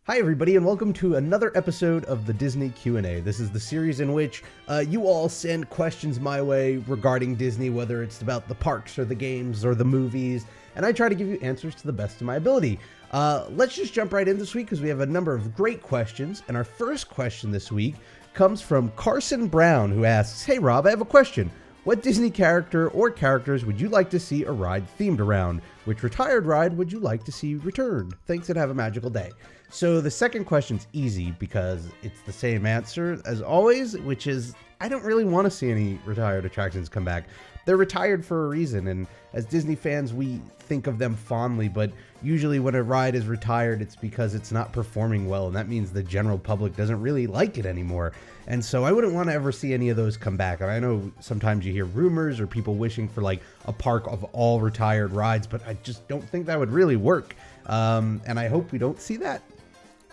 Hi everybody, and welcome to another episode of the Disney Q&A. This is the series in which you all send questions my way regarding Disney, whether it's about the parks or the games or the movies, and I try to give you answers to the best of my ability. Let's just jump right in this week because we have a number of great questions, and our first question this week comes from Carson Brown, who asks, "Hey Rob, I have a question. What Disney character or characters would you like to see a ride themed around? Which retired ride would you like to see returned? Thanks and have a magical day." So the second question's easy because it's the same answer as always, which is I don't really want to see any retired attractions come back. They're retired for a reason, and as Disney fans, we think of them fondly, but usually when a ride is retired, it's because it's not performing well, and that means the general public doesn't really like it anymore. And so I wouldn't want to ever see any of those come back. And I know sometimes you hear rumors or people wishing for like a park of all retired rides, but I just don't think that would really work. And I hope we don't see that.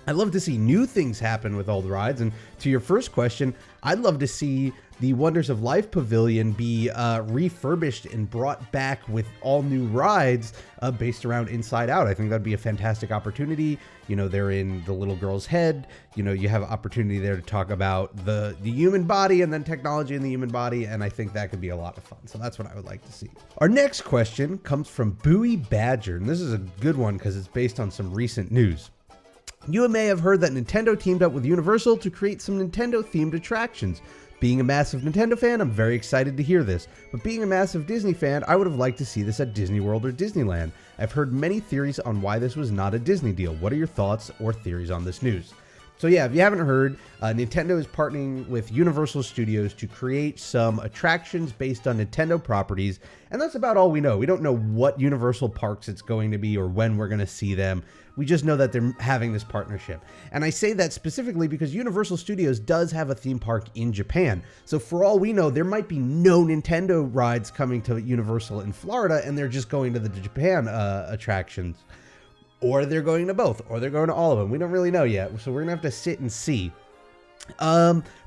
I'd love to see new things happen with old rides. And to your first question, I'd love to see the Wonders of Life Pavilion be refurbished and brought back with all new rides based around Inside Out. I think that'd be a fantastic opportunity. You know, they're in the little girl's head. You know, you have an opportunity there to talk about the human body and then technology in the human body. And I think that could be a lot of fun. So that's what I would like to see. Our next question comes from Bowie Badger. And this is a good one because it's based on some recent news. You may have heard that Nintendo teamed up with Universal to create some Nintendo-themed attractions. Being a massive Nintendo fan, I'm very excited to hear this, but being a massive Disney fan, I would have liked to see this at Disney World or Disneyland. I've heard many theories on why this was not a Disney deal. What are your thoughts or theories on this news? So yeah, if you haven't heard, Nintendo is partnering with Universal Studios to create some attractions based on Nintendo properties, and that's about all we know. We don't know what Universal parks it's going to be or when we're going to see them. We just know that they're having this partnership. And I say that specifically because Universal Studios does have a theme park in Japan. So for all we know, there might be no Nintendo rides coming to Universal in Florida, and they're just going to the Japan attractions. Or they're going to both, or they're going to all of them. We don't really know yet, so we're gonna have to sit and see.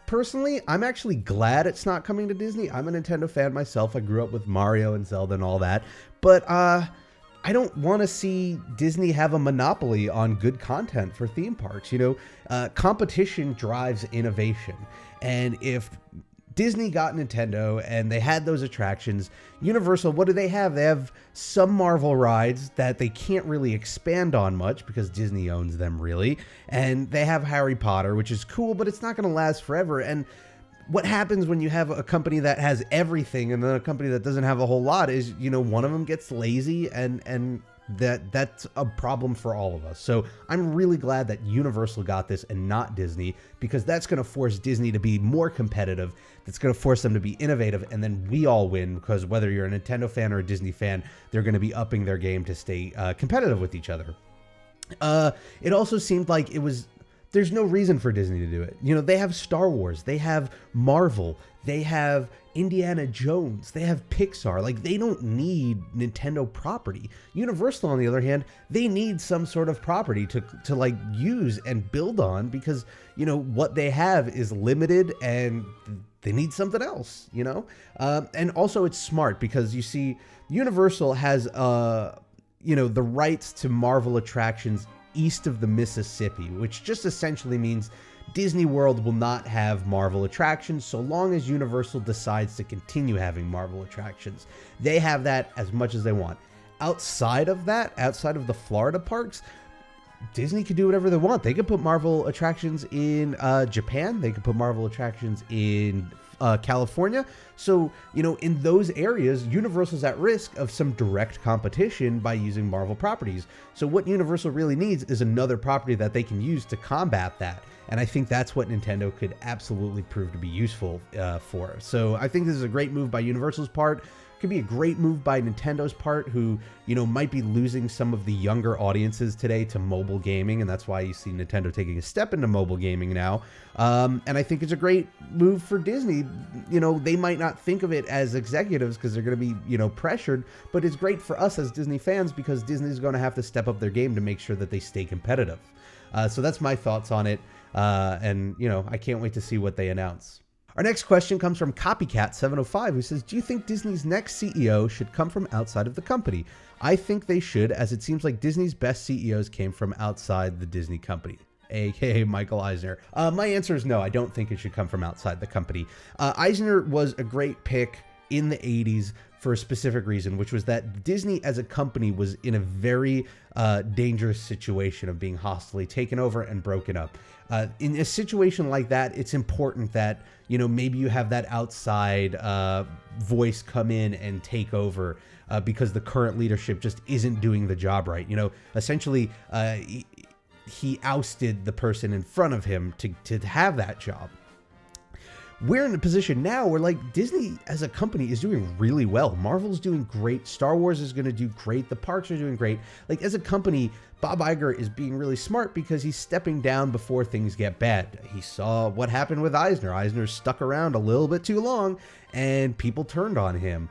Personally, I'm actually glad it's not coming to Disney. I'm a Nintendo fan myself. I grew up with Mario and Zelda and all that. But I don't want to see Disney have a monopoly on good content for theme parks. You know, competition drives innovation. And if Disney got Nintendo and they had those attractions, Universal, what do they have? They have some Marvel rides that they can't really expand on much because Disney owns them really. And they have Harry Potter, which is cool, but it's not going to last forever. And what happens when you have a company that has everything and then a company that doesn't have a whole lot is, you know, one of them gets lazy and that's a problem for all of us. So I'm really glad that Universal got this and not Disney, because that's going to force Disney to be more competitive. That's going to force them to be innovative, and then we all win, because whether you're a Nintendo fan or a Disney fan, they're going to be upping their game to stay competitive with each other. It also seemed like there's no reason for Disney to do it. You know, they have Star Wars, they have Marvel, they have Indiana Jones, they have Pixar. Like, they don't need Nintendo property. Universal, on the other hand, they need some sort of property to like use and build on, because, you know, what they have is limited and they need something else, you know? And also it's smart because you see Universal has, you know, the rights to Marvel attractions east of the Mississippi, which just essentially means Disney World will not have Marvel attractions so long as Universal decides to continue having Marvel attractions. They have that as much as they want. Outside of that, outside of the Florida parks, Disney could do whatever they want. They could put Marvel attractions in Japan. They could put Marvel attractions in California. So, you know, in those areas, Universal's at risk of some direct competition by using Marvel properties. So what Universal really needs is another property that they can use to combat that. And I think that's what Nintendo could absolutely prove to be useful for. So I think this is a great move by Universal's part. Could be a great move by Nintendo's part, who, you know, might be losing some of the younger audiences today to mobile gaming, and that's why you see Nintendo taking a step into mobile gaming now. And I think it's a great move for Disney. You know, they might not think of it as executives because they're going to be, you know, pressured, but it's great for us as Disney fans because Disney's going to have to step up their game to make sure that they stay competitive. So that's my thoughts on it, and, you know, I can't wait to see what they announce. Our next question comes from Copycat705, who says, do you think Disney's next CEO should come from outside of the company? I think they should, as it seems like Disney's best CEOs came from outside the Disney company. aka Michael Eisner? My answer is no. I don't think it should come from outside the company. Eisner was a great pick in the 80s for a specific reason, which was that Disney as a company was in a very dangerous situation of being hostily taken over and broken up. In a situation like that, it's important that, maybe you have that outside voice come in and take over because the current leadership just isn't doing the job right. Essentially, he ousted the person in front of him to have that job. We're in a position now where Disney as a company is doing really well. Marvel's doing great. Star Wars is going to do great. The parks are doing great. As a company, Bob Iger is being really smart because he's stepping down before things get bad. He saw what happened with Eisner. Eisner stuck around a little bit too long and people turned on him.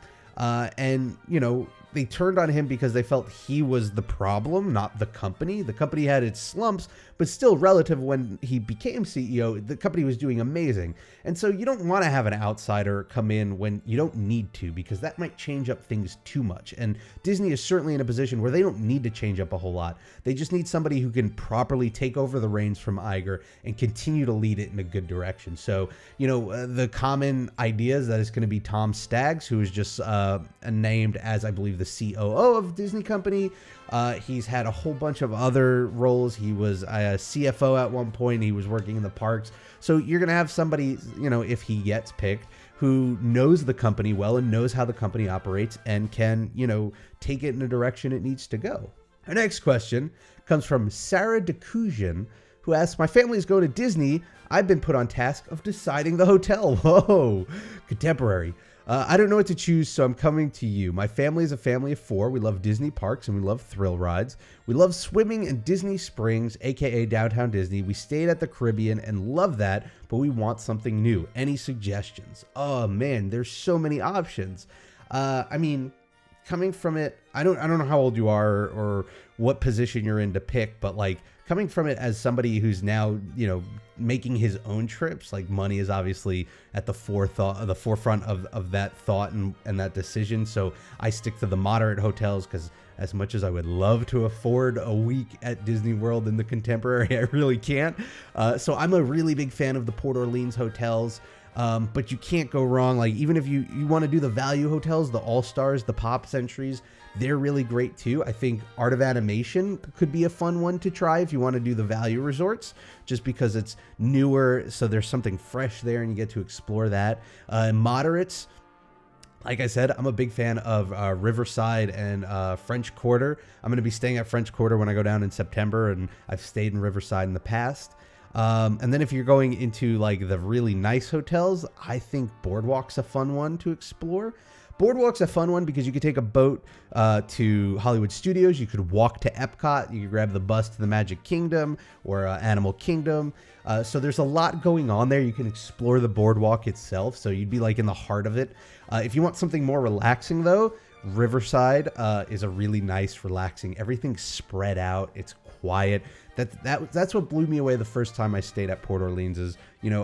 They turned on him because they felt he was the problem, not the company. The company had its slumps, but still relative when he became CEO, the company was doing amazing. And so you don't want to have an outsider come in when you don't need to, because that might change up things too much. And Disney is certainly in a position where they don't need to change up a whole lot. They just need somebody who can properly take over the reins from Iger and continue to lead it in a good direction. So, the common idea is that it's going to be Tom Staggs, who is just named as, I believe, the COO of Disney Company. He's had a whole bunch of other roles. He was a CFO at one point. He was working in the parks. So you're going to have somebody, if he gets picked, who knows the company well and knows how the company operates and can, take it in the direction it needs to go. Our next question comes from Sarah DeCousian, who asks, my family is going to Disney. I've been put on task of deciding the hotel. Whoa, contemporary. I don't know what to choose, so I'm coming to you. My family is a family of 4. We love Disney parks and we love thrill rides. We love swimming in Disney Springs, aka Downtown Disney. We stayed at the Caribbean and love that, but we want something new. Any suggestions? Oh man, there's so many options. Coming from it, I don't know how old you are or what position you're in to pick, but coming from it as somebody who's now, making his own trips, money is obviously at the forefront of that thought and that decision. So I stick to the moderate hotels because as much as I would love to afford a week at Disney World in the Contemporary, I really can't. So I'm a really big fan of the Port Orleans hotels. But you can't go wrong. Even if you want to do the value hotels, the All-Stars, the Pop Centuries, they're really great too. I think Art of Animation could be a fun one to try if you want to do the value resorts, just because it's newer. So there's something fresh there and you get to explore that. Moderates, like I said, I'm a big fan of Riverside and French Quarter. I'm going to be staying at French Quarter when I go down in September, and I've stayed in Riverside in the past. And then if you're going into the really nice hotels, I think Boardwalk's a fun one to explore. Boardwalk's a fun one because you could take a boat to Hollywood Studios. You could walk to Epcot. You could grab the bus to the Magic Kingdom or Animal Kingdom. So there's a lot going on there. You can explore the boardwalk itself. So you'd be in the heart of it. If you want something more relaxing though, Riverside is a really nice, relaxing. Everything's spread out. It's quiet. That's what blew me away the first time I stayed at Port Orleans is,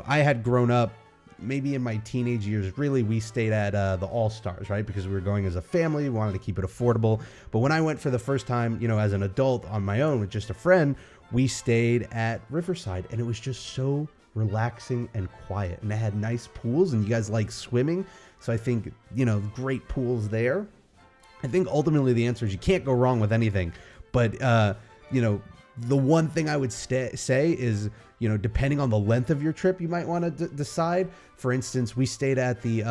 I had grown up maybe in my teenage years. Really, we stayed at the All-Stars, right? Because we were going as a family, we wanted to keep it affordable. But when I went for the first time, as an adult on my own with just a friend, we stayed at Riverside, and it was just so relaxing and quiet. And they had nice pools, and you guys like swimming. So I think, great pools there. I think ultimately the answer is you can't go wrong with anything. But, the one thing I would say is, depending on the length of your trip, you might want to decide. For instance, we stayed at the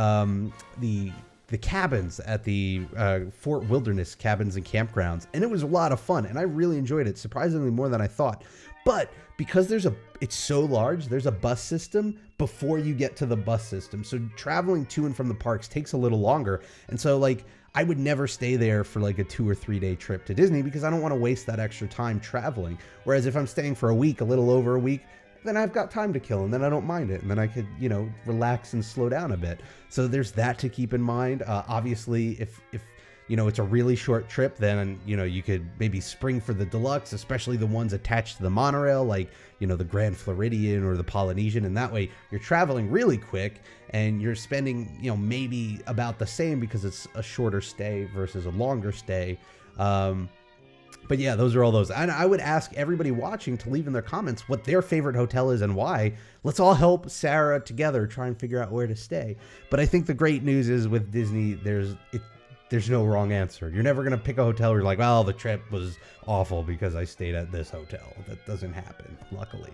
cabins at the Fort Wilderness Cabins and Campgrounds, and it was a lot of fun, and I really enjoyed it, surprisingly more than I thought. But because it's so large, there's a bus system before you get to the bus system. So traveling to and from the parks takes a little longer. And so I would never stay there for a 2 or 3 day trip to Disney because I don't want to waste that extra time traveling. Whereas if I'm staying for a week, a little over a week, then I've got time to kill and then I don't mind it. And then I could, relax and slow down a bit. So there's that to keep in mind. Obviously, if it's a really short trip, then, you could maybe spring for the deluxe, especially the ones attached to the monorail, the Grand Floridian or the Polynesian. And that way you're traveling really quick and you're spending, maybe about the same because it's a shorter stay versus a longer stay. But yeah, those are all those. And I would ask everybody watching to leave in their comments what their favorite hotel is and why. Let's all help Sarah together try and figure out where to stay. But I think the great news is with Disney, there's no wrong answer. You're never going to pick a hotel where you're like, well, the trip was awful because I stayed at this hotel. That doesn't happen, luckily.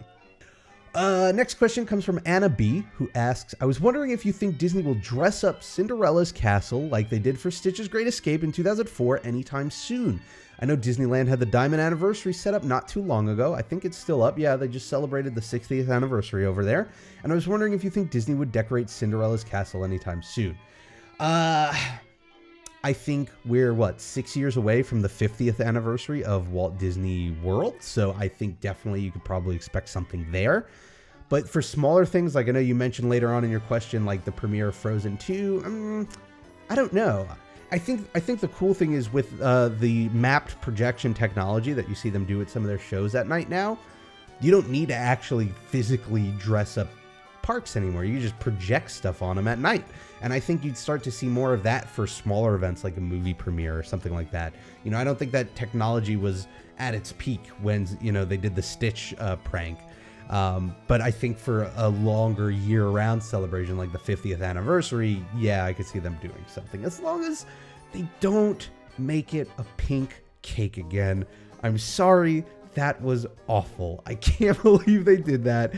Next question comes from Anna B, who asks, I was wondering if you think Disney will dress up Cinderella's castle like they did for Stitch's Great Escape in 2004 anytime soon. I know Disneyland had the Diamond Anniversary set up not too long ago. I think it's still up. Yeah, they just celebrated the 60th anniversary over there. And I was wondering if you think Disney would decorate Cinderella's castle anytime soon. I think we're, 6 years away from the 50th anniversary of Walt Disney World. So I think definitely you could probably expect something there. But for smaller things, like I know you mentioned later on in your question, like the premiere of Frozen 2, I don't know. I think the cool thing is with the mapped projection technology that you see them do at some of their shows at night now, you don't need to actually physically dress up parks anymore. You just project stuff on them at night. And I think you'd start to see more of that for smaller events like a movie premiere or something like that. You know, I don't think that technology was at its peak when, you know, they did the Stitch prank. But I think for a longer year-round celebration like the 50th anniversary, yeah, I could see them doing something. As long as they don't make it a pink cake again. I'm sorry, that was awful. I can't believe they did that.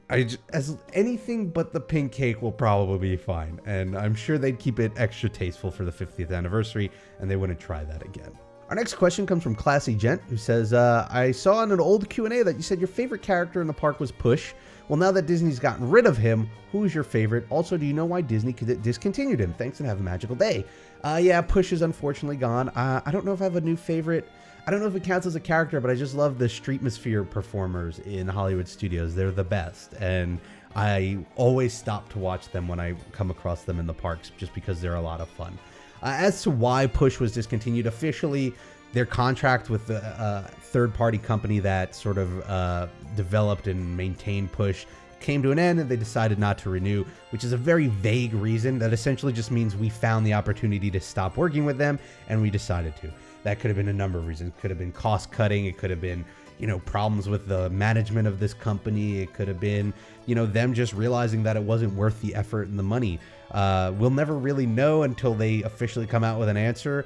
As anything but the pink cake will probably be fine, and I'm sure they'd keep it extra tasteful for the 50th anniversary, and they wouldn't try that again. Our next question comes from Classy Gent, who says, I saw in an old Q&A that you said your favorite character in the park was Push. Well, now that Disney's gotten rid of him, who's your favorite? Also, do you know why Disney discontinued him? Thanks and have a magical day. Yeah, Push is unfortunately gone. I don't know if I have a new favorite. I don't know if it counts as a character, but I just love the Streetmosphere performers in Hollywood studios. They're the best, and I always stop to watch them when I come across them in the parks just because they're a lot of fun. As to why Push was discontinued, officially, their contract with the third-party company that sort of developed and maintained Push came to an end, and they decided not to renew, which is a very vague reason that essentially just means we found the opportunity to stop working with them, and we decided to. That could have been a number of reasons. It could have been cost cutting. It could have been, you know, problems with the management of this company. It could have been, you know, them just realizing that it wasn't worth the effort and the money. We'll never really know until they officially come out with an answer.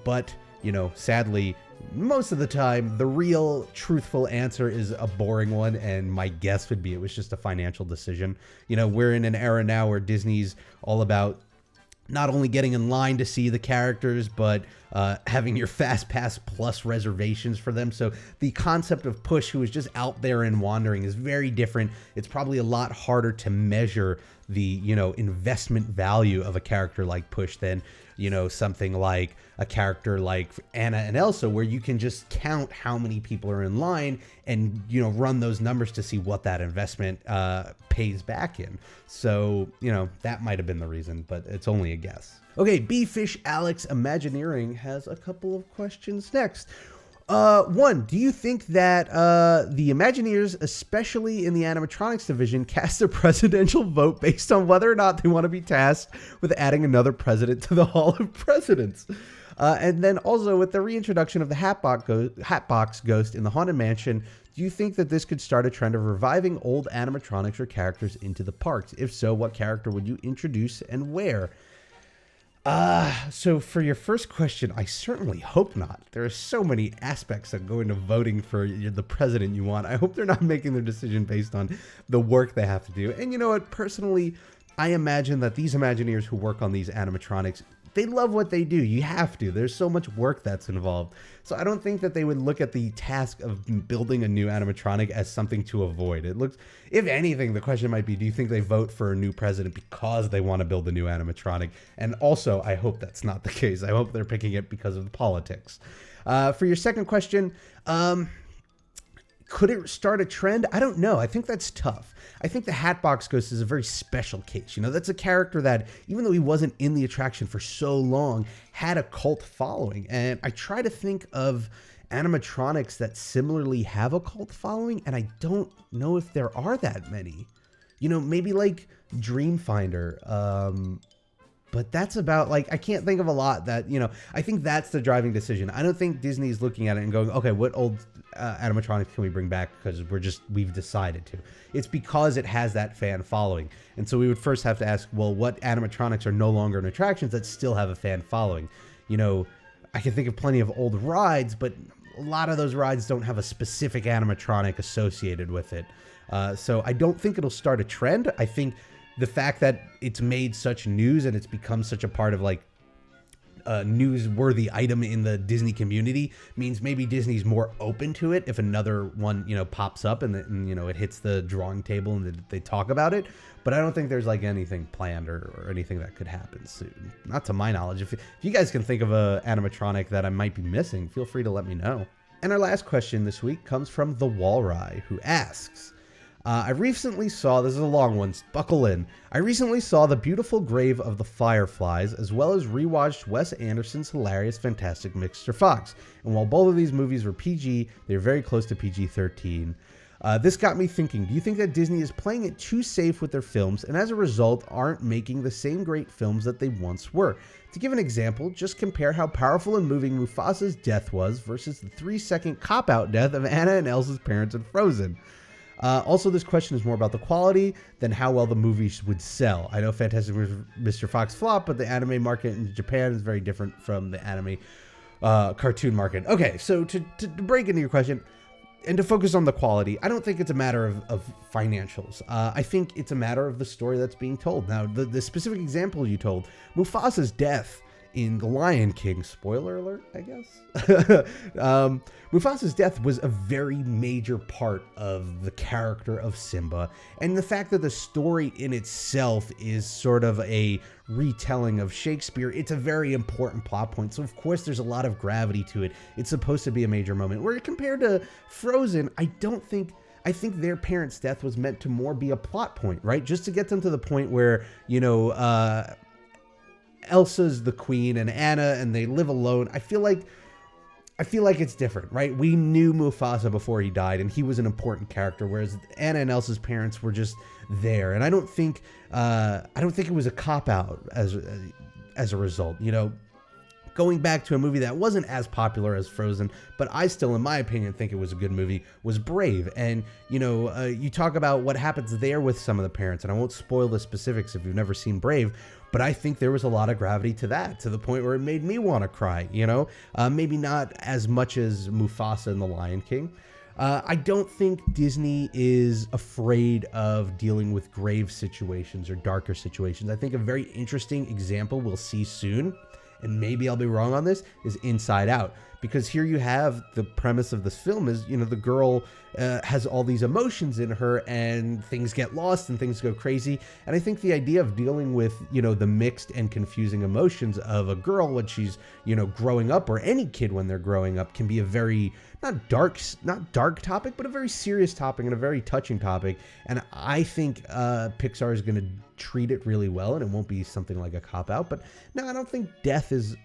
But, you know, sadly, most of the time, the real truthful answer is a boring one. And my guess would be it was just a financial decision. You know, we're in an era now where Disney's all about not only getting in line to see the characters, but having your Fast Pass Plus reservations for them. So the concept of Push, who is just out there and wandering, is very different. It's probably a lot harder to measure the, you know, investment value of a character like Push than, you know, something like a character like Anna and Elsa, where you can just count how many people are in line and, you know, run those numbers to see what that investment pays back in. So, you know, that might have been the reason, but it's only a guess. Okay, B-Fish Alex Imagineering has a couple of questions next. One, do you think that the Imagineers, especially in the animatronics division, cast a presidential vote based on whether or not they want to be tasked with adding another president to the Hall of Presidents? And then also with the reintroduction of the Hatbox Ghost in the Haunted Mansion, do you think that this could start a trend of reviving old animatronics or characters into the parks? If so, what character would you introduce and where? So for your first question, I certainly hope not. There are so many aspects that go into voting for the president you want. I hope they're not making their decision based on the work they have to do. And you know what? Personally, I imagine that these Imagineers who work on these animatronics, they love what they do. You have to. There's so much work that's involved. So I don't think that they would look at the task of building a new animatronic as something to avoid. It looks, if anything, the question might be, do you think they vote for a new president because they want to build a new animatronic? And also, I hope that's not the case. I hope they're picking it because of the politics. For your second question, could it start a trend? I don't know. I think that's tough. I think the Hatbox Ghost is a very special case. You know, that's a character that, even though he wasn't in the attraction for so long, had a cult following. And I try to think of animatronics that similarly have a cult following, and I don't know if there are that many. You know, maybe like Dreamfinder. but that's about, like, I can't think of a lot that, I think that's the driving decision. I don't think Disney's looking at it and going, okay, what old animatronics can we bring back because we've decided to. It's because it has that fan following. And so we would first have to ask, well, what animatronics are no longer in attractions that still have a fan following? I can think of plenty of old rides, but a lot of those rides don't have a specific animatronic associated with it. So I don't think it'll start a trend. I think the fact that it's made such news and it's become such a part of, like, a newsworthy item in the Disney community means maybe Disney's more open to it if another one, pops up and it hits the drawing table and they talk about it. But I don't think there's, like, anything planned or anything that could happen soon. Not to my knowledge. If you guys can think of a animatronic that I might be missing, feel free to let me know. And our last question this week comes from the Walry, who asks, I recently saw, this is a long one, buckle in. I recently saw The Beautiful Grave of the Fireflies, as well as rewatched Wes Anderson's hilarious Fantastic Mr. Fox. And while both of these movies were PG, they were very close to PG-13. This got me thinking, do you think that Disney is playing it too safe with their films, and as a result aren't making the same great films that they once were? To give an example, just compare how powerful and moving Mufasa's death was versus the 3-second cop-out death of Anna and Elsa's parents in Frozen. Also, this question is more about the quality than how well the movies would sell. I know Fantastic Mr. Fox flopped, but the anime market in Japan is very different from the anime cartoon market. Okay, so to break into your question and to focus on the quality, I don't think it's a matter of financials. I think it's a matter of the story that's being told. Now, the specific example you told, Mufasa's death in The Lion King, spoiler alert, I guess. Mufasa's death was a very major part of the character of Simba, and the fact that the story in itself is sort of a retelling of Shakespeare, it's a very important plot point. So of course there's a lot of gravity to it. It's supposed to be a major moment. Where compared to Frozen, I think their parents' death was meant to more be a plot point, right? Just to get them to the point where, Elsa's the queen and Anna and they live alone. I feel like it's different, right? We knew Mufasa before he died and he was an important character, whereas Anna and Elsa's parents were just there. And I don't think it was a cop-out as a result, Going back to a movie that wasn't as popular as Frozen, but I still, in my opinion, think it was a good movie, was Brave. And, you talk about what happens there with some of the parents, and I won't spoil the specifics if you've never seen Brave, but I think there was a lot of gravity to that, to the point where it made me want to cry, Maybe not as much as Mufasa in The Lion King. I don't think Disney is afraid of dealing with grave situations or darker situations. I think a very interesting example we'll see soon, and maybe I'll be wrong on this, is Inside Out. Because here you have the premise of this film is, the girl has all these emotions in her and things get lost and things go crazy. And I think the idea of dealing with, the mixed and confusing emotions of a girl when she's, growing up, or any kid when they're growing up, can be a very, not dark topic, but a very serious topic and a very touching topic. And I think Pixar is going to treat it really well, and it won't be something like a cop-out. But no, I don't think death is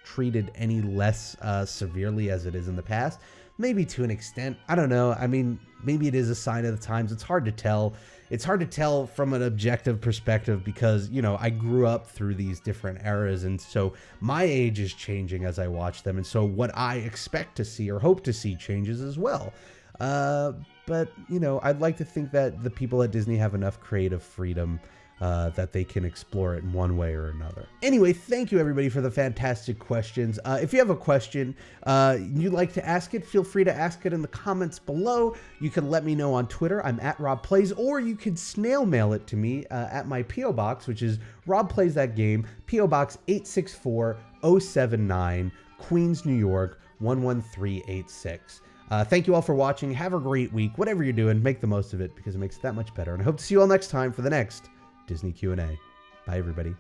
treated any less severely as it is in the past. Maybe to an extent. I don't know. I mean, maybe it is a sign of the times. It's hard to tell. It's hard to tell from an objective perspective because, I grew up through these different eras, and so my age is changing as I watch them, and so what I expect to see or hope to see changes as well. But, I'd like to think that the people at Disney have enough creative freedom that they can explore it in one way or another. Anyway, thank you everybody for the fantastic questions. If you have a question you'd like to ask it, feel free to ask it in the comments below. You can let me know on Twitter. I'm at Rob Plays, or you could snail mail it to me at my P.O. Box, which is Rob Plays That Game, P.O. Box 864079, Queens, New York 11386. Thank you all for watching. Have a great week. Whatever you're doing, make the most of it because it makes it that much better. And I hope to see you all next time for the next Disney Q&A. Bye, everybody.